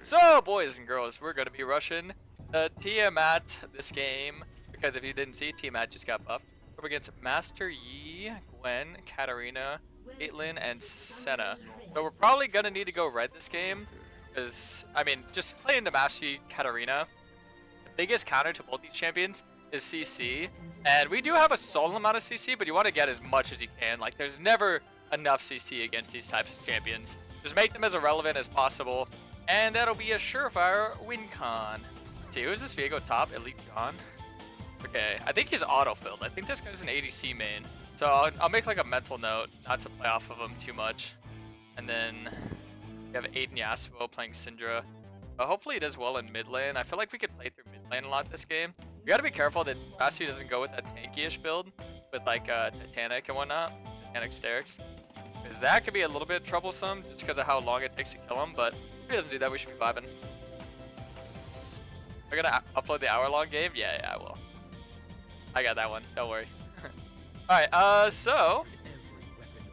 So, boys and girls, we're going to be rushing the TIAMAT this game, because if you didn't see, TIAMAT just got buffed. We're against Master Yi, Gwen, Katarina, Caitlyn, and Senna. So we're probably going to need to go red this game, because, I mean, just playing the Master Yi, Katarina, the biggest counter to both these champions is CC, and we do have a solid amount of CC, but you want to get as much as you can. Like, there's never enough CC against these types of champions. Just make them as irrelevant as possible. And that'll be a surefire win con. Let's see, who's this Viego top? Elite John? Okay, I think he's auto-filled. I think this guy's an ADC main. So I'll make like a mental note not to play off of him too much. And then we have Aiden Yasuo playing Syndra. But hopefully he does well in mid lane. I feel like we could play through mid lane a lot this game. We gotta be careful that Rasi doesn't go with that tanky-ish build with like Titanic and whatnot. Titanic Sterix. Because that could be a little bit troublesome just because of how long it takes to kill him, but if he doesn't do that, we should be vibing. We're gonna upload the hour-long game? Yeah, I will. I got that one, don't worry. Alright, so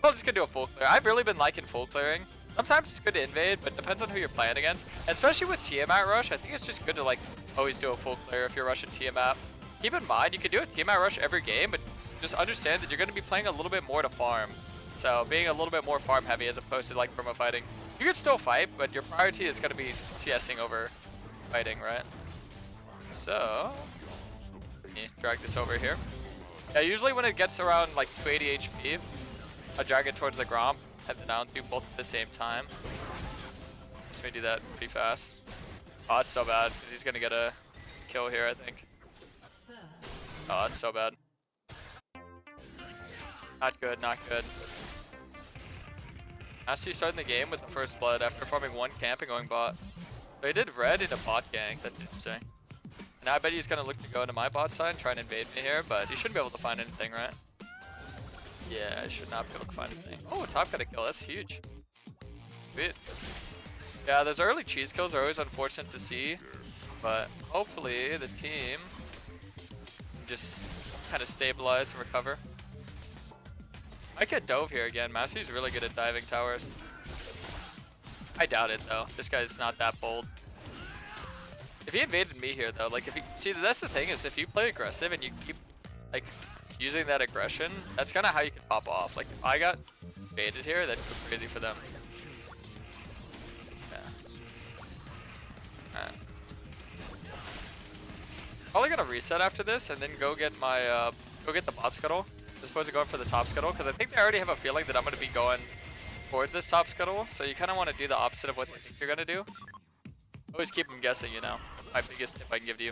I'm just gonna do a full clear. I've really been liking full clearing. Sometimes it's good to invade, but it depends on who you're playing against. And especially with TIAMAT rush, I think it's just good to like always do a full clear if you're rushing TIAMAT. Keep in mind, you can do a TIAMAT rush every game, but just understand that you're gonna be playing a little bit more to farm. So being a little bit more farm heavy as opposed to like promo fighting. You can still fight, but your priority is going to be CSing over fighting, right? So, let me drag this over here. Yeah, usually when it gets around like 280 HP, I drag it towards the Gromp and then I'll do both at the same time. Just me do that pretty fast. Oh, that's so bad because he's going to get a kill here, I think. Oh, that's so bad. Not good, not good. Actually starting the game with the first blood after farming one camp and going bot. So he did red in a bot gank, that's interesting. And I bet he's gonna look to go into my bot side and try and invade me here, but he shouldn't be able to find anything, right? Yeah, I should not be able to find anything. Oh, top got a kill, that's huge. Sweet. Yeah, those early cheese kills are always unfortunate to see, but hopefully the team can just kind of stabilize and recover. I could dove here again. Massey's really good at diving towers. I doubt it though. This guy's not that bold. If he invaded me here though, like if he see that's the thing is if you play aggressive and you keep like using that aggression, that's kind of how you can pop off. Like if I got invaded here, that'd go crazy for them. Yeah. Alright. Probably gonna reset after this and then go get my go get the bot scuttle. As opposed to going for the top scuttle, because I think they already have a feeling that I'm going to be going toward this top scuttle, so you kind of want to do the opposite of what they think you're going to do. Always keep them guessing, you know. My biggest tip I can give to you.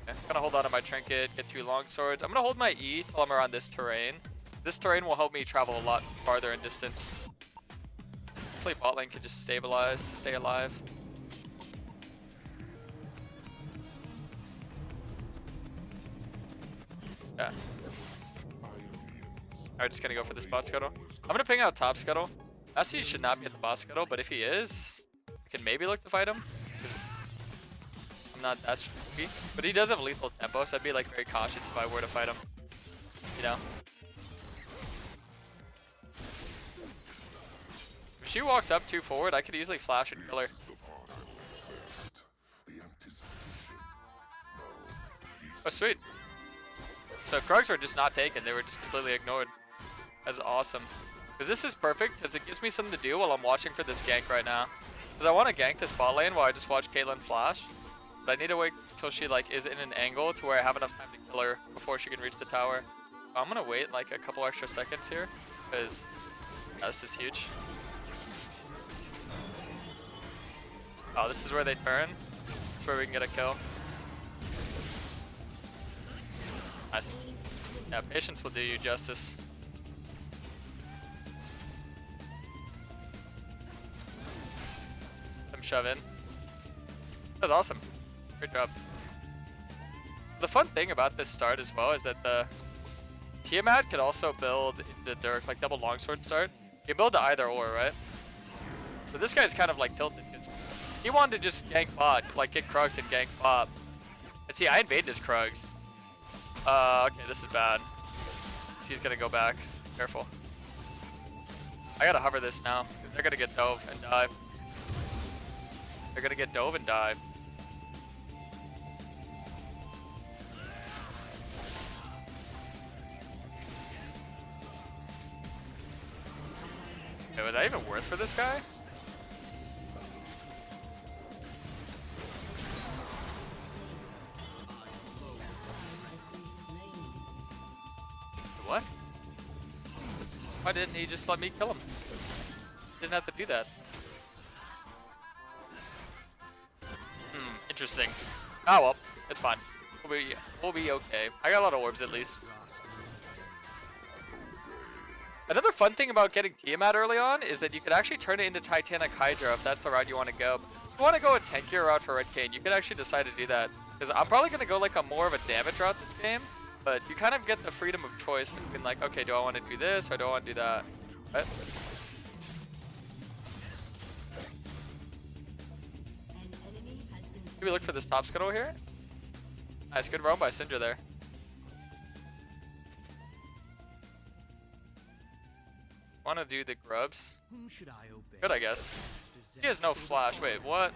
Okay, I'm going to hold on to my trinket, get 2 long swords. I'm going to hold my E till I'm around this terrain. This terrain will help me travel a lot farther in distance. Hopefully bot lane can just stabilize, stay alive. Yeah. Alright, just gonna go for this bot scuttle. I'm gonna ping out top scuttle. Actually, he should not be at the bot scuttle, but if he is, I can maybe look to fight him. Because I'm not that streaky. But he does have lethal tempo, so I'd be like very cautious if I were to fight him. You know? If she walks up too forward, I could easily flash and kill her. Oh, sweet. So Krugs were just not taken, they were just completely ignored. That's awesome. Because this is perfect, because it gives me something to do while I'm watching for this gank right now. Because I want to gank this bot lane while I just watch Caitlyn flash. But I need to wait until she like is in an angle to where I have enough time to kill her before she can reach the tower. I'm going to wait like a couple extra seconds here, because this is huge. Oh, this is where they turn. This is where we can get a kill. Nice. Yeah, patience will do you justice. Let him shove in. That was awesome. Great job. The fun thing about this start as well is that the TIAMAT could also build the Dirk, like double longsword start. You can build the either or, right? So this guy's kind of like tilted. He wanted to just gank bot, like get Krugs and gank bot. And see, I invaded his Krugs. Okay, this is bad. He's gonna go back. Careful. I gotta hover this now. 'Cause they're gonna get dove and die. They're gonna get dove and die. Okay, was that even worth for this guy? What? Why didn't he just let me kill him? Didn't have to do that. Interesting. Oh well, it's fine. We'll be okay. I got a lot of orbs at least. Another fun thing about getting Tiamat early on is that you could actually turn it into Titanic Hydra if that's the route you want to go. If you want to go a tankier route for Red Kayn, you could actually decide to do that. Because I'm probably going to go like a more of a damage route this game. But you kind of get the freedom of choice between like, okay, do I want to do this or do I want to do that? Right? Maybe look for this top scuttle here. Nice, good roam by Syndra there. Want to do the grubs? Good, I guess. He has no flash. Wait, what?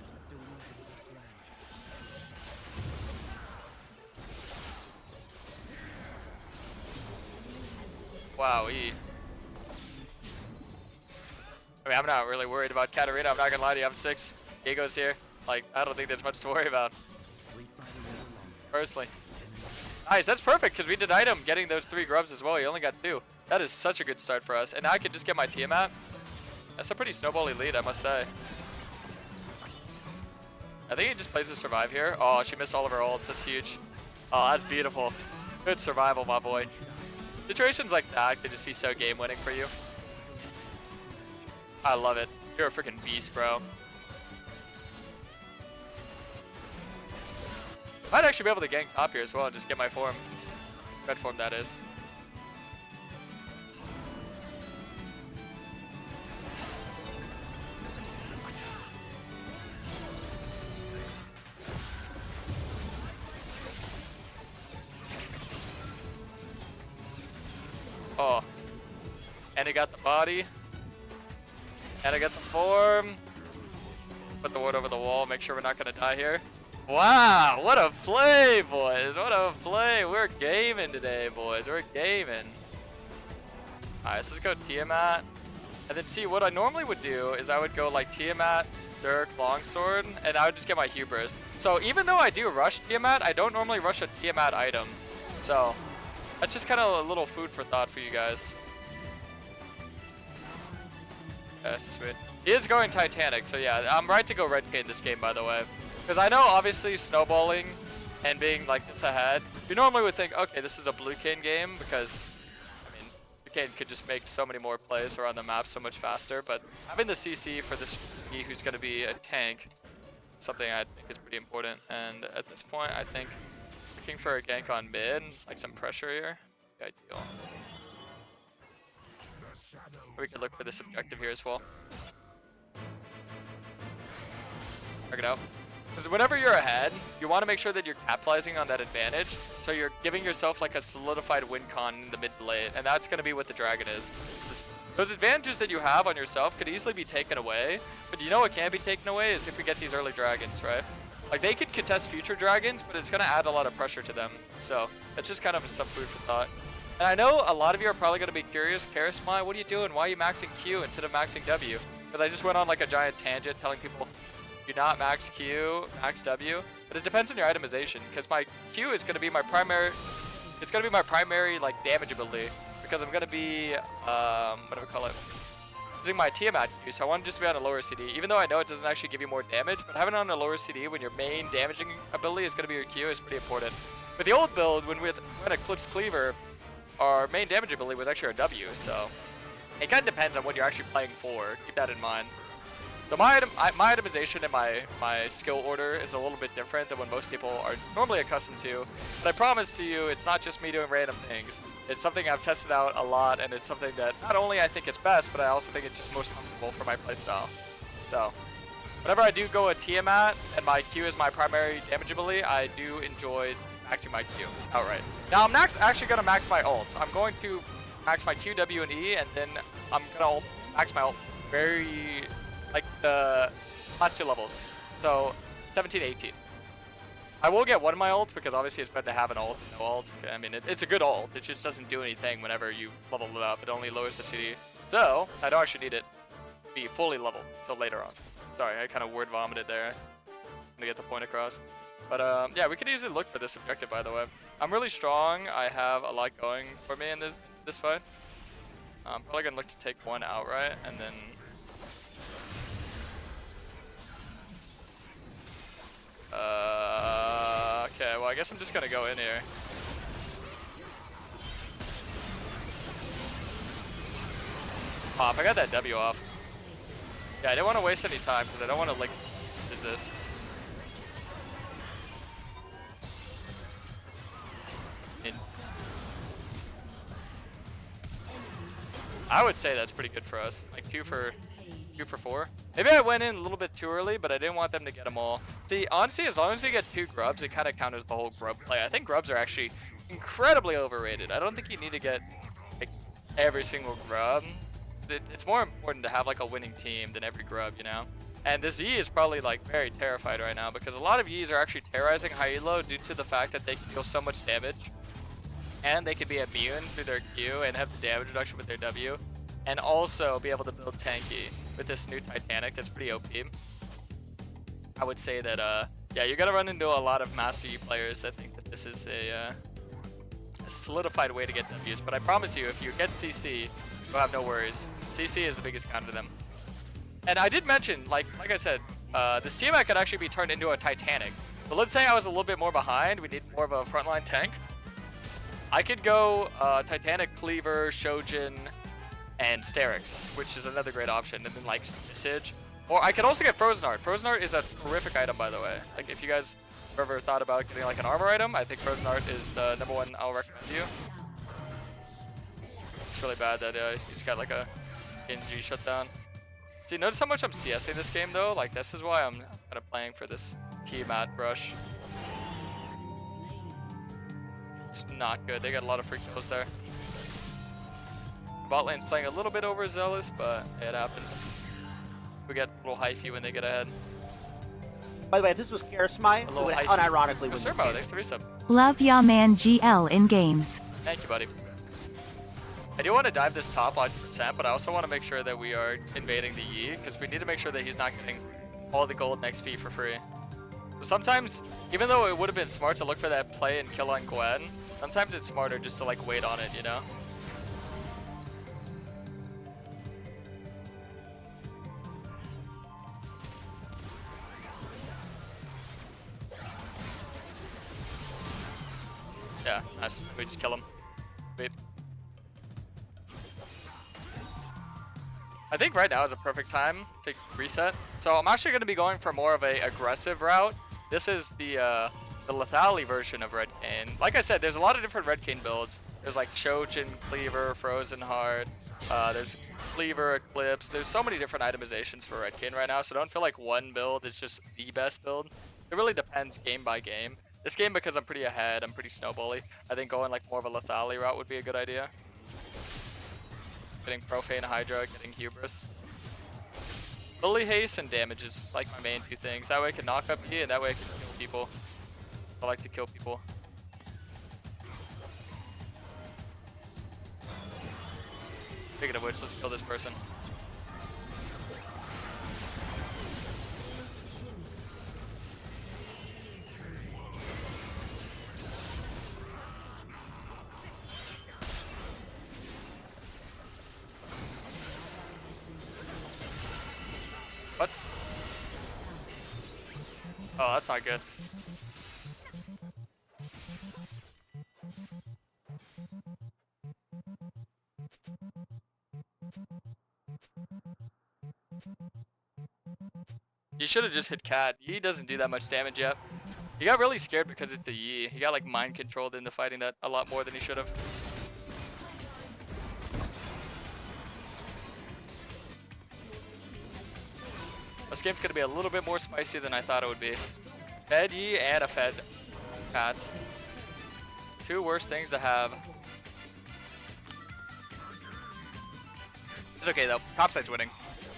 Wow, I mean, I'm not really worried about Katarina. I'm not gonna lie to you. I'm 6. Diego's here. Like, I don't think there's much to worry about. Personally. Nice, that's perfect because we denied him getting those 3 grubs as well. He only got 2. That is such a good start for us. And now I can just get my Tiamat. That's a pretty snowbally lead, I must say. I think he just plays to survive here. Oh, she missed all of her ults. That's huge. Oh, that's beautiful. Good survival, my boy. Situations like that could just be so game winning for you. I love it. You're a freaking beast, bro. Might actually be able to gank top here as well and just get my form. Red form, that is. Oh. And he got the body. And I got the form. Put the ward over the wall, make sure we're not going to die here. Wow, what a play, boys. What a play. We're gaming today, boys. We're gaming. Alright, let's just go Tiamat. And then see, what I normally would do is I would go like Tiamat, Dirk, Longsword, and I would just get my Hubris. So even though I do rush Tiamat, I don't normally rush a Tiamat item. So that's just kind of a little food for thought for you guys. Yes, sweet. He is going Titanic, so yeah, I'm right to go Red Kayn this game, by the way. Because I know, obviously, snowballing and being like this ahead, you normally would think, okay, this is a blue Kayn game, because, I mean, blue Kayn could just make so many more plays around the map so much faster, but having the CC for this who's going to be a tank is something I think is pretty important, and at this point, I think looking for a gank on mid, like some pressure here, would be ideal. We could look for this objective here as well. Check it out. Because whenever you're ahead, you want to make sure that you're capitalizing on that advantage. So you're giving yourself like a solidified win con in the mid to late. And that's going to be what the dragon is. Those advantages that you have on yourself could easily be taken away. But you know what can be taken away is if we get these early dragons, right? Like they could contest future dragons, but it's going to add a lot of pressure to them. So it's just kind of some food for thought. And I know a lot of you are probably going to be curious, Karasmai, what are you doing? Why are you maxing Q instead of maxing W? Because I just went on like a giant tangent telling people, do not max Q, max W. But it depends on your itemization, because my Q is going to be my primary, it's going to be my primary like damage ability. Because I'm going to be, what do we call it? Using my Tiamat Q, so I want it just to be on a lower CD. Even though I know it doesn't actually give you more damage, but having it on a lower CD when your main damaging ability is going to be your Q is pretty important. With the old build, when we had Eclipse Cleaver, our main damage ability was actually a W, so it kind of depends on what you're actually playing for. Keep that in mind. So my itemization and my skill order is a little bit different than what most people are normally accustomed to. But I promise to you, it's not just me doing random things. It's something I've tested out a lot, and it's something that not only I think it's best, but I also think it's just most comfortable for my playstyle. So whenever I do go a Tiamat and my Q is my primary damage ability, I do enjoy maxing my Q outright. Now I'm not actually going to max my ult. I'm going to max my Q, W, and E, and then I'm going to max my ult very, like the last 2 levels. So 17, 18. I will get one of my ults because obviously it's better to have an ult than no ult. I mean, it's a good ult. It just doesn't do anything whenever you level it up. It only lowers the CD. So I don't actually need it to be fully leveled until later on. Sorry, I kind of word vomited there to get the point across. But yeah, we could easily look for this objective, by the way. I'm really strong. I have a lot going for me in this fight. I'm probably gonna look to take one outright and then. Okay, well I guess I'm just gonna go in here. Pop, I got that W off. Yeah, I didn't want to waste any time because I don't want to like resist. I would say that's pretty good for us. Like 2 for 4. Maybe I went in a little bit too early, but I didn't want them to get them all. See, honestly, as long as we get 2 grubs, it kind of counters the whole grub play. I think grubs are actually incredibly overrated. I don't think you need to get like every single grub. It's more important to have like a winning team than every grub, you know? And this Yi is probably like very terrified right now because a lot of Yis are actually terrorizing high elo due to the fact that they can deal so much damage. And they can be immune through their Q and have the damage reduction with their W. And also be able to build tanky with this new Titanic that's pretty OP. I would say that, yeah, you're gonna run into a lot of Master Yi players that think that this is a solidified way to get Ws. But I promise you, if you get CC, you'll have no worries. CC is the biggest counter to them. And I did mention, like I said, this TIAMAT could actually be turned into a Titanic. But let's say I was a little bit more behind, we need more of a frontline tank. I could go Titanic, Cleaver, Shojin, and Sterix, which is another great option, and then like Visage. Or I could also get Frozen Art. Frozen Art is a terrific item, by the way. Like if you guys have ever thought about getting like an armor item, I think Frozen Art is the #1 I'll recommend to you. It's really bad that you just got like a Genji shutdown. See, notice how much I'm CSing this game though? Like this is why I'm kind of playing for this TIAMAT brush. It's not good. They got a lot of free kills there. Bot lane's playing a little bit overzealous, but it happens. We get a little hyphy when they get ahead. By the way, if this was Karasmai, it would unironically win this game. Thanks 3 sub. Love ya man GL in games. Thank you, buddy. I do want to dive this top 100%, but I also want to make sure that we are invading the Yi, because we need to make sure that he's not getting all the gold and XP for free. So sometimes, even though it would have been smart to look for that play and kill on Gwen, sometimes it's smarter just to like wait on it, you know? Yeah, nice. We just kill him. Wait. I think right now is a perfect time to reset. So I'm actually going to be going for more of a aggressive route. This is the Lethality version of Red Kayn. Like I said, there's a lot of different Red Kayn builds. There's like Shojin, Cleaver, Frozen Heart. There's Cleaver, Eclipse. There's so many different itemizations for Red Kayn right now, so don't feel like one build is just the best build. It really depends game by game. This game, because I'm pretty ahead, I'm pretty snowbally, I think going like more of a Lethality route would be a good idea. Getting Profane Hydra, getting Hubris. Lily Haste and damage is like my main 2 things. That way I can knock up E, and that way I can kill people. I like to kill people. Speaking of which, let's kill this person. What? Oh, that's not good. You should have just hit Cat. Yi doesn't do that much damage yet. He got really scared because it's a Yi. He got like mind controlled into fighting that a lot more than he should have. This game's gonna be a little bit more spicy than I thought it would be. Fed Yi and a fed Cat. 2 worst things to have. It's okay though. Top side's winning.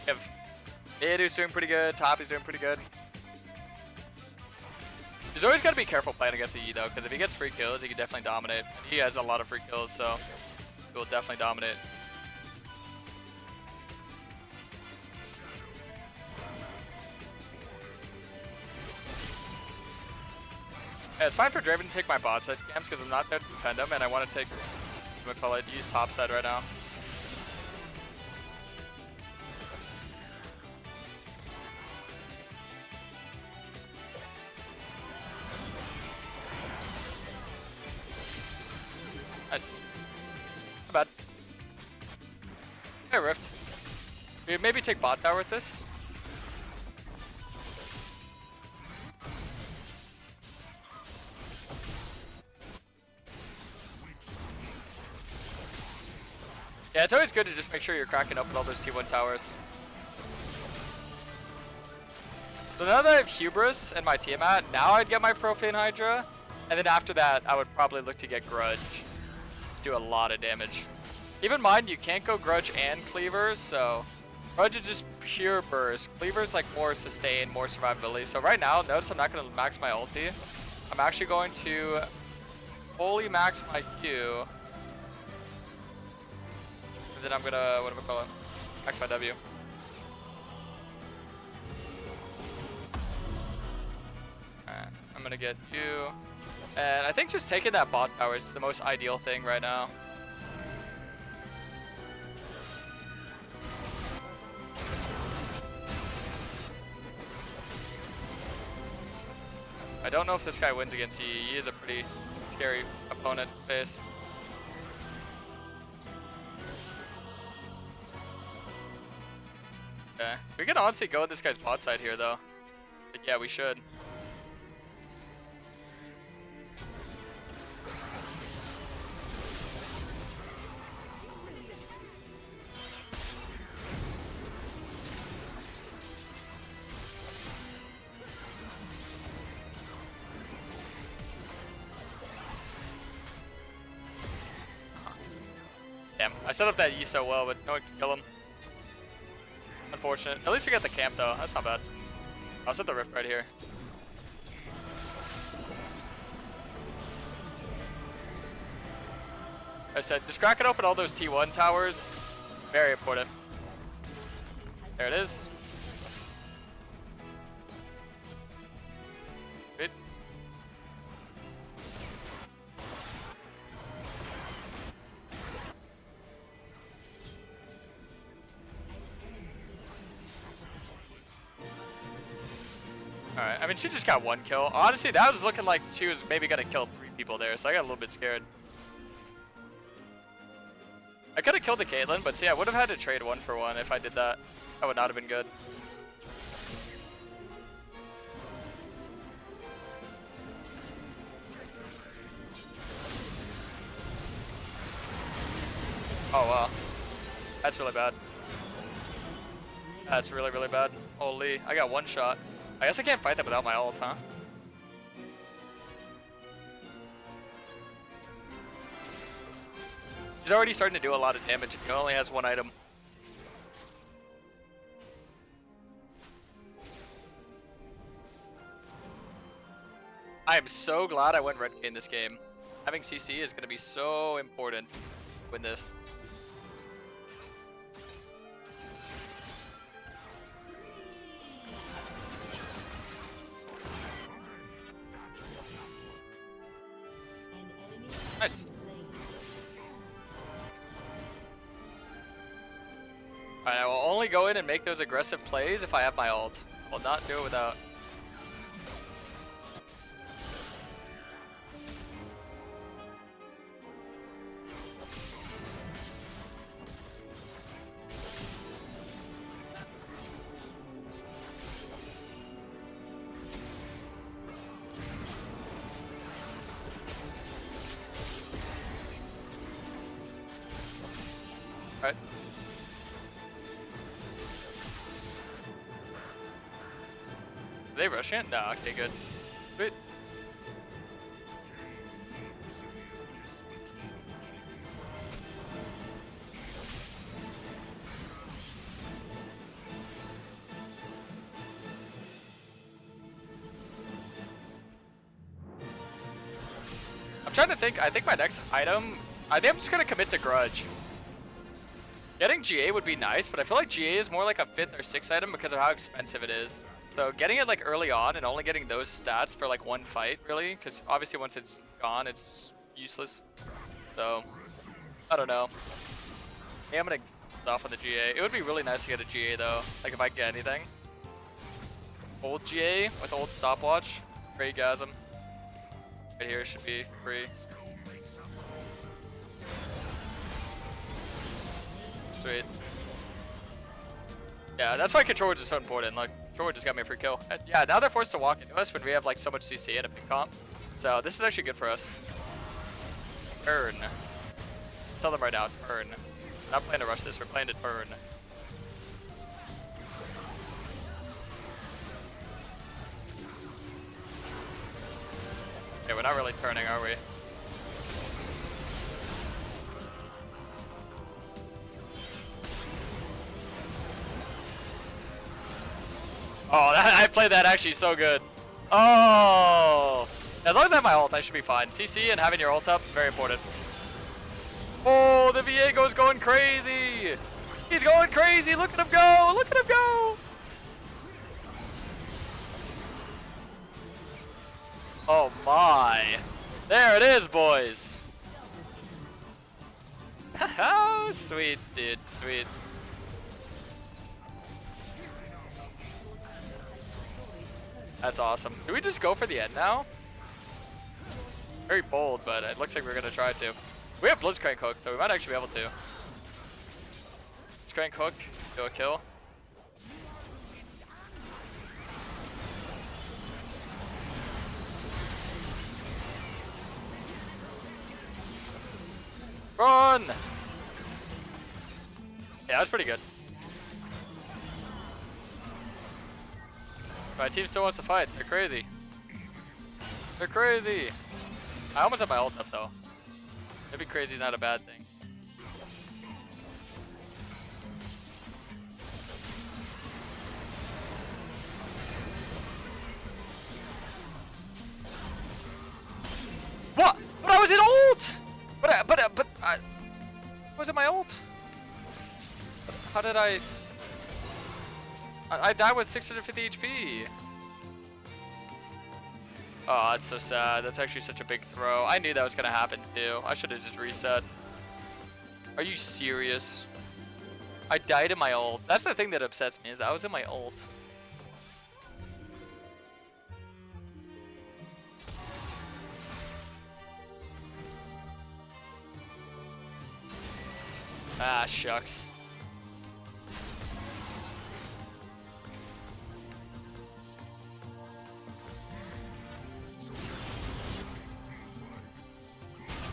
If mid is doing pretty good, top is doing pretty good. He's always got to be careful playing against the E though, because if he gets free kills, he can definitely dominate. And he has a lot of free kills, so he will definitely dominate. Yeah, it's fine for Draven to take my bot side camps because I'm not there to defend him, and I want to take, use top side right now. Nice. Not bad. Hey, Rift. We maybe take bot tower with this. Yeah, it's always good to just make sure you're cracking up with all those T1 towers. So now that I have Hubris and my Tiamat, now I'd get my Profane Hydra. And then after that, I would probably look to get Grudge. To do a lot of damage. Keep in mind, you can't go Grudge and Cleaver, so Grudge is just pure burst. Cleaver's like more sustain, more survivability. So right now, notice I'm not going to max my ulti. I'm actually going to fully max my Q. And then I'm gonna, what do I call it? Max my W. Alright, I'm gonna get you. And I think just taking that bot tower is the most ideal thing right now. I don't know if this guy wins against E. He is a pretty scary opponent to face. Okay. We can honestly go with this guy's bot side here though. But yeah, we should. Damn, I set up that E so well, but no one can kill him. Unfortunate. At least we got the camp though. That's not bad. I'll set the rift right here. I said, just cracking open all those T1 towers. Very important. There it is. Good. Alright, I mean, she just got one kill. Honestly, that was looking like she was maybe gonna kill 3 people there, so I got a little bit scared. I could have killed the Caitlyn, but see, I would have had to trade 1 for 1 if I did that. That would not have been good. Oh, wow. That's really bad. That's really, really bad. Holy, I got 1 shot. I guess I can't fight that without my ult, huh? He's already starting to do a lot of damage and he only has 1 item. I am so glad I went red in this game. Having CC is going to be so important to win this. Nice. Alright, I will only go in and make those aggressive plays if I have my ult. I will not do it without. Alright. Are they rushing it? No, okay, good. Sweet. I'm trying to think. I think my next item, I think I'm just gonna commit to Grudge. Getting GA would be nice, but I feel like GA is more like a 5th or 6th item because of how expensive it is. So getting it like early on and only getting those stats for like one fight, really, because obviously once it's gone, it's useless. So I don't know. Yeah, I'm gonna go off on the GA. It would be really nice to get a GA though, like if I get anything. Old GA with old stopwatch, Raygasm. Right here should be free. Sweet. Yeah, that's why control is so important. Like, control just got me a free kill. And yeah, now they're forced to walk into us when we have like so much CC and a big comp. So this is actually good for us. Turn. Tell them right now, turn. Not playing to rush this, we're playing to turn. Okay, we're not really turning, are we? Oh, I played that actually so good. Oh! As long as I have my ult, I should be fine. CC and having your ult up, very important. Oh, the Viego's going crazy! He's going crazy! Look at him go! Look at him go! Oh my! There it is, boys! Oh, sweet, dude, sweet. That's awesome. Do we just go for the end now? Very bold, but it looks like we're gonna try to. We have Blitzcrank hook, so we might actually be able to. Blitzcrank hook, do a kill. Run! Yeah, that's pretty good. My team still wants to fight. They're crazy. They're crazy. I almost have my ult up though. Maybe crazy is not a bad thing. What? But I was in ult! But was it my ult? How did I died with 650 HP. Oh, that's so sad. That's actually such a big throw. I knew that was gonna happen too. I should have just reset. Are you serious? I died in my ult. That's the thing that upsets me, is I was in my ult. Ah, shucks.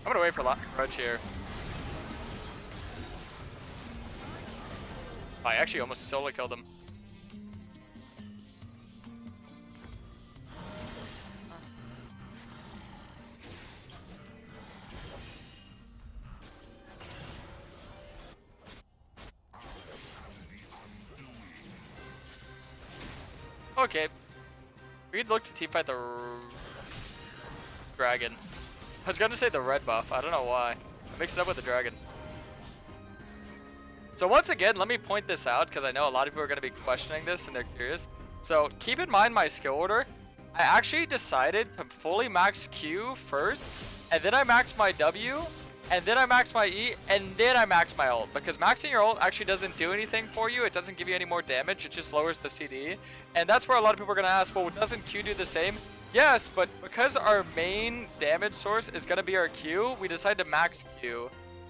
I'm gonna wait for Grudge here. I actually almost solo killed him. Okay. We'd look to team fight the dragon. I was gonna say the red buff. I don't know why. I mixed it up with the dragon. So once again, let me point this out because I know a lot of people are gonna be questioning this and they're curious. So keep in mind my skill order. I actually decided to fully max Q first, and then I max my W, and then I max my E, and then I max my ult. Because maxing your ult actually doesn't do anything for you. It doesn't give you any more damage. It just lowers the CD. And that's where a lot of people are gonna ask, well, doesn't Q do the same? Yes, but because our main damage source is going to be our Q, we decided to max Q.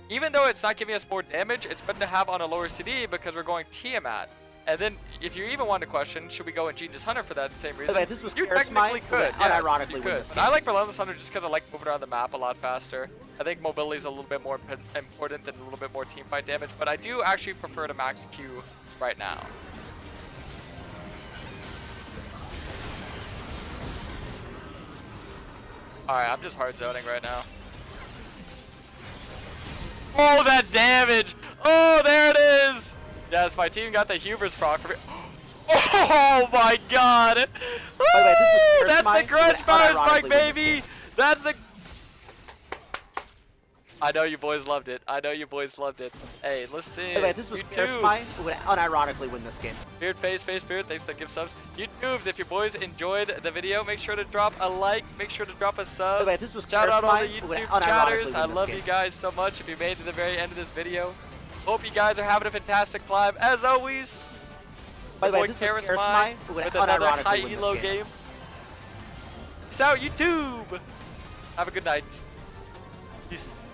Even though it's not giving us more damage, it's better to have on a lower CD because we're going TIAMAT. And then, if you even want to question, should we go in Genius Hunter for that same reason? This was you technically could, yeah, unironically you could. But I like Relentless Hunter just because I like moving around the map a lot faster. I think mobility is a little bit more important than a little bit more teamfight damage, but I do actually prefer to max Q right now. Alright, I'm just hard zoning right now. Oh, that damage! Oh, there it is! Yes, my team got the hubris proc for me. Oh my god! By the way, this was That's the grudge power spike, baby! That's the... I know you boys loved it. I know you boys loved it. Hey, listen. By the way, if this was Karasmai, who would unironically win this game. Beard face, beard, thanks for the gift subs. YouTubes, if your boys enjoyed the video, make sure to drop a like, make sure to drop a sub. By the way, if this was Shout out all the Karasmai, who would YouTube unironically chatters. I win this love game. you guys so much if you made it to the very end of this video. Hope you guys are having a fantastic climb. As always, By the way, boy if this was Karasmai Karasmai, who would with another unironically high win elo this game. game. Peace out, YouTube. Have a good night. Peace.